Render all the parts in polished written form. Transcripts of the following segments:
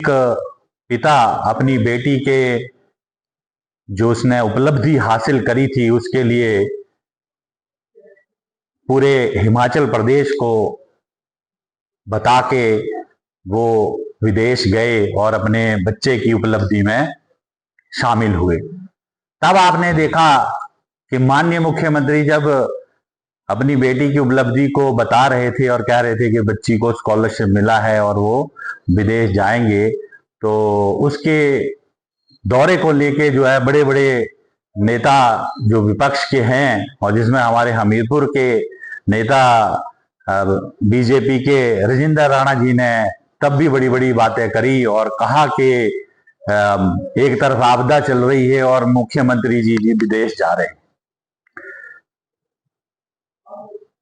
एक पिता अपनी बेटी के जो उसने उपलब्धि हासिल करी थी उसके लिए पूरे हिमाचल प्रदेश को बता के वो विदेश गए और अपने बच्चे की उपलब्धि में शामिल हुए। तब आपने देखा कि माननीय मुख्यमंत्री जब अपनी बेटी की उपलब्धि को बता रहे थे और कह रहे थे कि बच्ची को स्कॉलरशिप मिला है और वो विदेश जाएंगे, तो उसके दौरे को लेके जो है बड़े बड़े नेता जो विपक्ष के हैं और जिसमें हमारे हमीरपुर के नेता बीजेपी के राजेंद्र राणा जी ने तब भी बड़ी बड़ी बातें करी और कहा कि एक तरफ आपदा चल रही है और मुख्यमंत्री जी भी विदेश जा रहे हैं।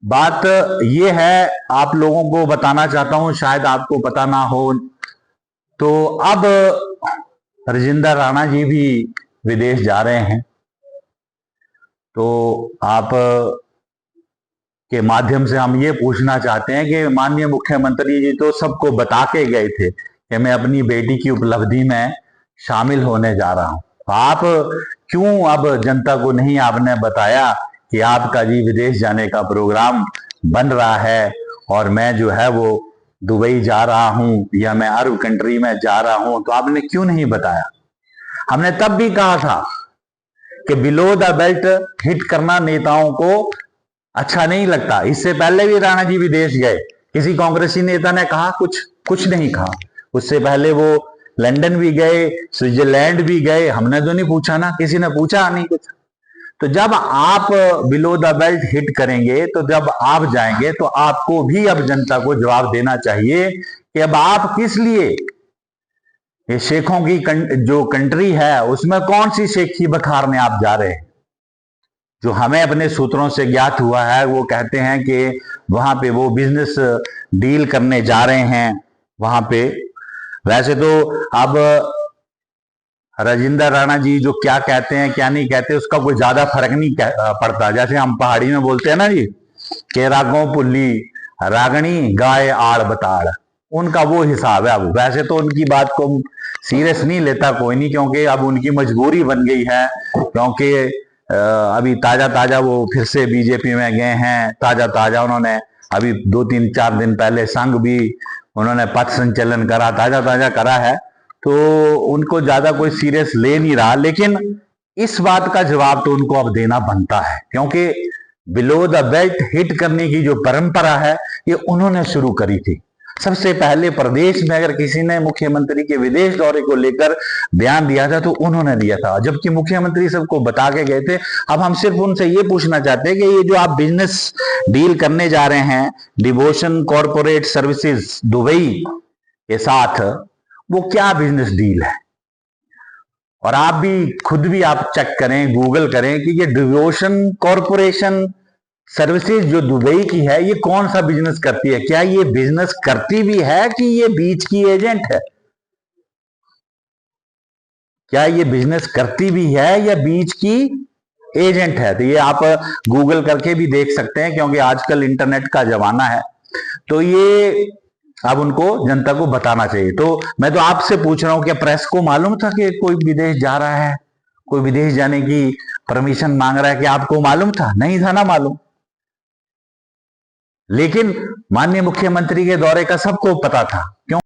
बात ये है, आप लोगों को बताना चाहता हूं, शायद आपको पता ना हो, तो अब राजेंद्र राणा जी भी विदेश जा रहे हैं। तो आप के माध्यम से हम ये पूछना चाहते हैं कि माननीय मुख्यमंत्री जी तो सबको बता के गए थे कि मैं अपनी बेटी की उपलब्धि में शामिल होने जा रहा हूं, आप क्यों अब जनता को नहीं आपने बताया कि आपका जी विदेश जाने का प्रोग्राम बन रहा है और मैं जो है वो दुबई जा रहा हूं या मैं अरब कंट्री में जा रहा हूं, तो आपने क्यों नहीं बताया? हमने तब भी कहा था कि बिलो द बेल्ट हिट करना नेताओं को अच्छा नहीं लगता। इससे पहले भी राणा जी विदेश गए, किसी कांग्रेसी नेता ने कहा? कुछ नहीं कहा। उससे पहले वो लंदन भी गए, स्विट्जरलैंड भी गए, हमने तो नहीं पूछा ना, किसी ने पूछा नहीं कुछ। तो जब आप बिलो द बेल्ट हिट करेंगे, तो जब आप जाएंगे तो आपको भी अब जनता को जवाब देना चाहिए कि अब आप किस लिए ये शेखों की जो कंट्री है उसमें कौन सी शेखी बखारने आप जा रहे हैं। जो हमें अपने सूत्रों से ज्ञात हुआ है वो कहते हैं कि वहां पे वो बिजनेस डील करने जा रहे हैं वहां पे। वैसे तो अब राजेंद्र राणा जी जो क्या कहते हैं क्या नहीं कहते उसका कोई ज्यादा फर्क नहीं पड़ता। जैसे हम पहाड़ी में बोलते हैं ना जी के रागों पुल्ली रागणी गाय आड़ बताड़, उनका वो हिसाब है। अब वैसे तो उनकी बात को सीरियस नहीं लेता कोई नहीं, क्योंकि अब उनकी मजबूरी बन गई है, क्योंकि अभी ताजा ताजा वो फिर से बीजेपी में गए हैं। ताजा ताजा उन्होंने अभी 2-3-4 दिन पहले संघ भी उन्होंने पथ संचलन करा, ताजा ताजा करा है, तो उनको ज्यादा कोई सीरियस ले नहीं रहा। लेकिन इस बात का जवाब तो उनको अब देना बनता है, क्योंकि बिलो द बेल्ट हिट करने की जो परंपरा है ये उन्होंने शुरू करी थी। सबसे पहले प्रदेश में अगर किसी ने मुख्यमंत्री के विदेश दौरे को लेकर बयान दिया था तो उन्होंने दिया था, जबकि मुख्यमंत्री सबको बता के गए थे। अब हम सिर्फ उनसे ये पूछना चाहते हैं कि ये जो आप बिजनेस डील करने जा रहे हैं डिवोशन कॉरपोरेट सर्विसेज दुबई के साथ, वो क्या बिजनेस डील है? और आप भी खुद भी आप चेक करें, गूगल करें कि ये डिवोशन कॉरपोरेशन सर्विसेज जो दुबई की है ये कौन सा बिजनेस करती है? क्या ये बिजनेस करती भी है कि ये बीच की एजेंट है? क्या ये बिजनेस करती भी है या बीच की एजेंट है? तो ये आप गूगल करके भी देख सकते हैं, क्योंकि आजकल इंटरनेट का जमाना है। तो ये अब उनको जनता को बताना चाहिए। तो मैं तो आपसे पूछ रहा हूं कि प्रेस को मालूम था कि कोई विदेश जा रहा है, कोई विदेश जाने की परमिशन मांग रहा है, कि आपको मालूम था? नहीं था ना मालूम। लेकिन माननीय मुख्यमंत्री के दौरे का सबको पता था। क्यों?